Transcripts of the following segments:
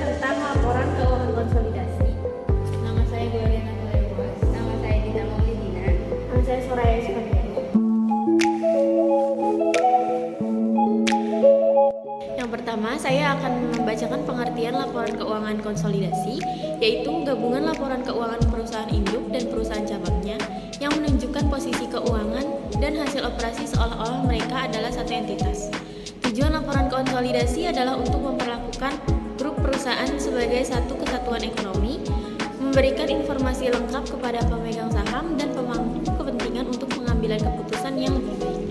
tentang laporan keuangan konsolidasi. Nama saya Gloriana Tulewas. Nama saya Dina Maulidina. Nama saya Soraya Sukandiani. Yang pertama, saya akan membacakan pengertian laporan keuangan konsolidasi, yaitu gabungan laporan keuangan perusahaan induk dan perusahaan cabangnya yang menunjukkan posisi keuangan dan hasil operasi seolah-olah mereka adalah satu entitas. Tujuan laporan konsolidasi adalah untuk memperlakukan grup perusahaan sebagai satu kesatuan ekonomi, memberikan informasi lengkap kepada pemegang saham dan pemangku kepentingan untuk pengambilan keputusan yang lebih baik.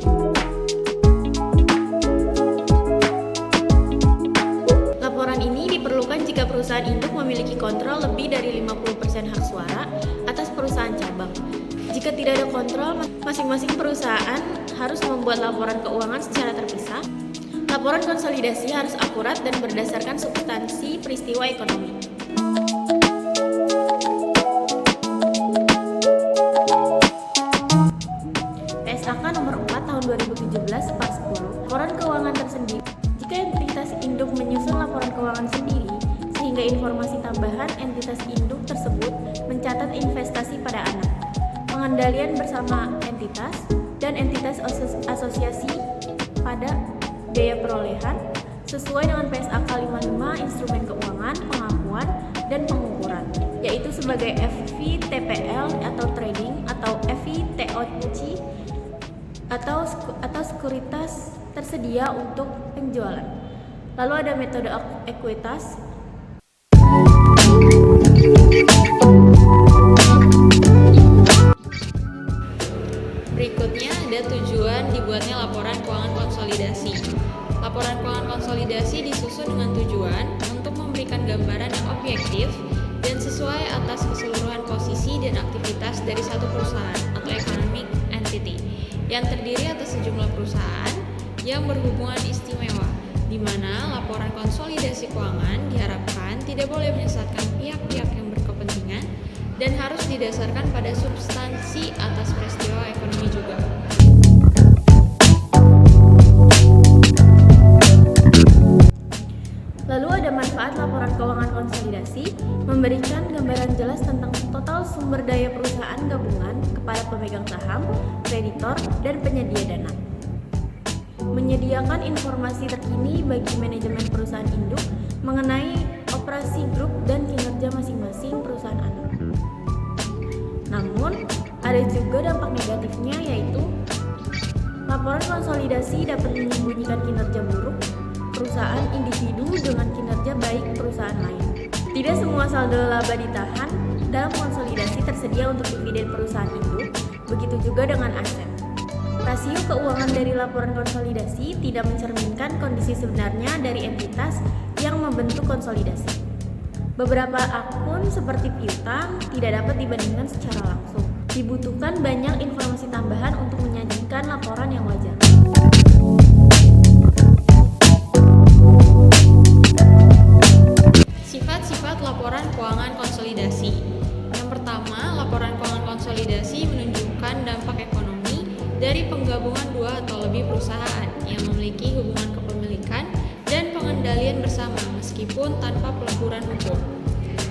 Laporan ini diperlukan jika perusahaan induk memiliki kontrol lebih dari 50% hak suara atas perusahaan cabang. Jika tidak ada kontrol, masing-masing perusahaan harus membuat laporan keuangan secara terpisah. Laporan konsolidasi harus akurat dan berdasarkan substansi peristiwa ekonomi. PSAK nomor 4 tahun 2017 Part 10. Laporan keuangan tersendiri. Jika entitas induk menyusun laporan keuangan sendiri, sehingga informasi tambahan entitas induk tersebut mencatat investasi pada anak, pengendalian bersama entitas, dan entitas asosiasi pada biaya perolehan sesuai dengan PSAK 55 instrumen keuangan, pengakuan, dan pengukuran, yaitu sebagai FVTPL atau trading atau FVTOC atau sekuritas tersedia untuk penjualan. Lalu ada metode ekuitas. Berikutnya ada tujuan dibuatnya laporan keuangan konsolidasi. Laporan keuangan konsolidasi disusun dengan tujuan untuk memberikan gambaran yang objektif dan sesuai atas keseluruhan posisi dan aktivitas dari satu perusahaan atau economic entity yang terdiri atas sejumlah perusahaan yang berhubungan istimewa, di mana laporan konsolidasi keuangan diharapkan tidak boleh menyesatkan pihak-pihak yang berkepentingan dan harus didasarkan pada substansi atas peristiwa ekonomi juga. Lalu ada manfaat laporan keuangan konsolidasi, memberikan gambaran jelas tentang total sumber daya perusahaan gabungan kepada pemegang saham, kreditor, dan penyedia dana. Menyediakan informasi terkini bagi manajemen perusahaan induk mengenai operasi grup dan kinerja masing-masing perusahaan anak. Namun, ada juga dampak negatifnya, yaitu laporan konsolidasi dapat menyembunyikan kinerja buruk perusahaan individu dengan kinerja baik perusahaan lain. Tidak semua saldo laba ditahan dalam konsolidasi tersedia untuk dividen perusahaan induk, begitu juga dengan aset. Rasio keuangan dari laporan konsolidasi tidak mencerminkan kondisi sebenarnya dari entitas yang membentuk konsolidasi. Beberapa akun seperti piutang tidak dapat dibandingkan secara langsung. Dibutuhkan banyak informasi tambahan untuk menyajikan laporan yang wajar. Sifat-sifat laporan keuangan konsolidasi. Yang pertama, laporan keuangan konsolidasi menunjukkan dampak ekonomi dari penggabungan dua atau lebih perusahaan yang memiliki hubungan kepemilikan dan pengendalian bersama meskipun tanpa peleburan hukum.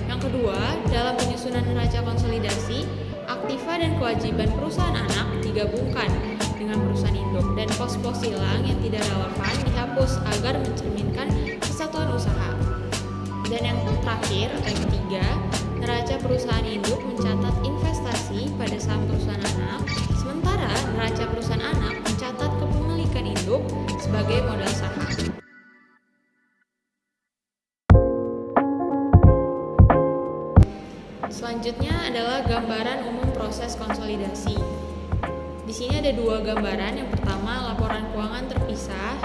Yang kedua, dalam penyusunan neraca konsolidasi, aktiva dan kewajiban perusahaan anak digabungkan dengan perusahaan induk dan pos-pos silang yang tidak relevan dihapus agar mencerminkan kesatuan usaha. Dan yang terakhir atau yang ketiga, neraca perusahaan induk mencatat investasi pada saham perusahaan anak, sementara neraca perusahaan anak mencatat kepemilikan induk sebagai modal saham. Selanjutnya adalah gambaran umum proses konsolidasi. Di sini ada dua gambaran. Yang pertama, laporan keuangan terpisah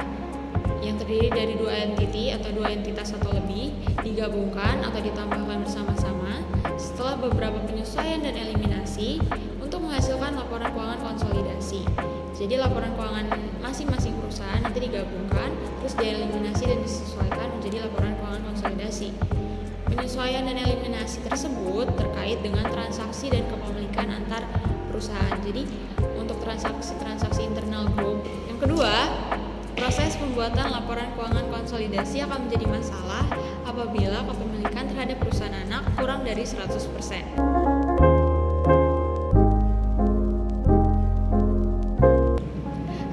yang terdiri dari dua entiti atau dua entitas atau lebih digabungkan atau ditambahkan bersama-sama setelah beberapa penyesuaian dan eliminasi untuk menghasilkan laporan keuangan konsolidasi. Jadi laporan keuangan masing-masing perusahaan nanti digabungkan terus dieliminasi dan disesuaikan menjadi laporan keuangan konsolidasi. Penyesuaian dan eliminasi tersebut terkait dengan transaksi dan kepemilikan antar perusahaan. Jadi untuk transaksi internal grup. Yang kedua, Proses pembuatan laporan keuangan konsolidasi akan menjadi masalah apabila kepemilikan terhadap perusahaan anak kurang dari 100%.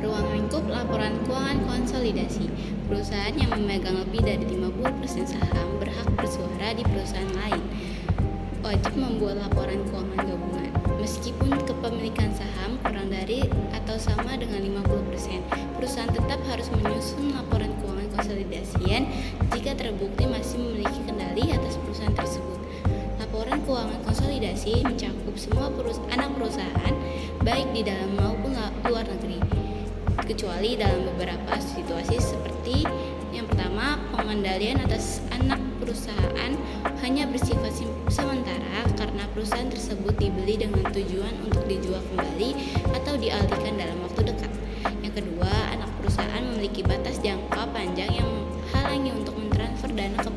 Ruang lingkup laporan keuangan konsolidasi. Perusahaan yang memegang lebih dari 50% saham berhak bersuara di perusahaan lain. Wajib membuat laporan keuangan gabungan. Meskipun kepemilikan saham kurang dari atau sama dengan 50%, perusahaan tetap harus menyusun laporan keuangan konsolidasian jika terbukti masih memiliki kendali atas perusahaan tersebut. Laporan keuangan konsolidasi mencakup semua anak perusahaan, baik di dalam maupun luar negeri, kecuali dalam beberapa situasi seperti yang pertama, pengendalian atas anak perusahaan hanya bersifat sementara karena perusahaan tersebut dibeli dengan tujuan untuk dijual kembali atau dialihkan dalam waktu dekat. Yang kedua, anak perusahaan memiliki batas jangka panjang yang menghalangi untuk mentransfer dana ke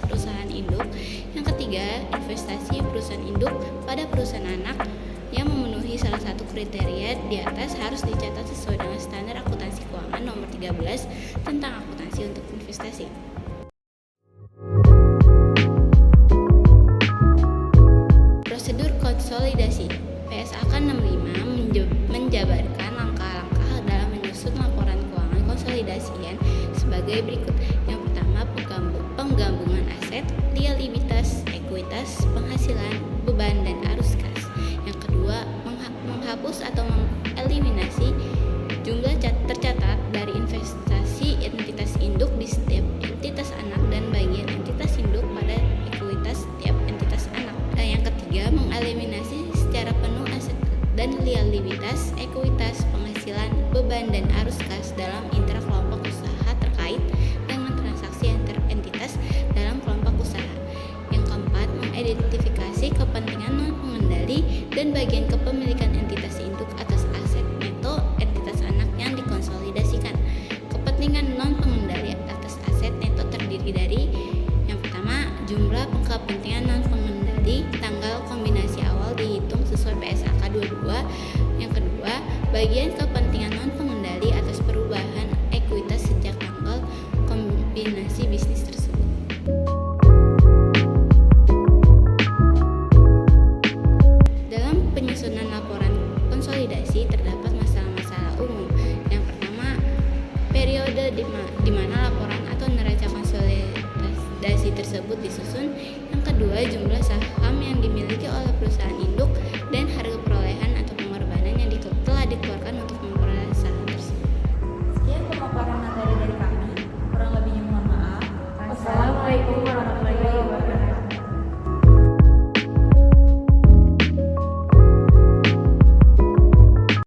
perusahaan induk. Yang ketiga, investasi perusahaan induk pada perusahaan anak yang memenuhi salah satu kriteria di atas harus dicatat sesuai dengan standar akuntansi keuangan nomor 13 tentang akuntansi untuk investasi. Prosedur konsolidasi. PSAK 65 menjabarkan langkah-langkah dalam menyusun laporan keuangan konsolidasian sebagai berikut. Yang pertama, penggabungan aset, liabilitas, ekuitas, penghasilan, beban, dan arus kas. Yang kedua, menghapus atau mengeliminasi jumlah tercatat dari investasi entitas induk di setiap entitas anak dan bagian entitas induk pada ekuitas setiap entitas anak. Dan yang ketiga, mengeliminasi secara penuh aset dan liabilitas, ekuitas, penghasilan, beban, dan arus kas dalam intra kelompok usaha terkait dengan transaksi antar entitas dalam kelompok usaha. Yang keempat, mengidentifikasi kepentingan non-pengendali dan bagian kepemilikan entitas induk atas aset neto entitas anak yang dikonsolidasikan. Kepentingan non-pengendali atas aset neto terdiri dari yang pertama, jumlah kepentingan non-pengendali tanggal kombinasi awal dihitung sesuai PSAK 22. Yang kedua, bagian kepentingan non-pengendali atas perubahan ekuitas sejak tanggal kombinasi bisnis tersebut. Dalam penyusunan laporan konsolidasi terdapat masalah-masalah umum. Yang pertama, periode di mana laporan atau neraca konsolidasi tersebut disusun. Yang kedua, jumlah saham yang dimiliki oleh perusahaan induk dan harga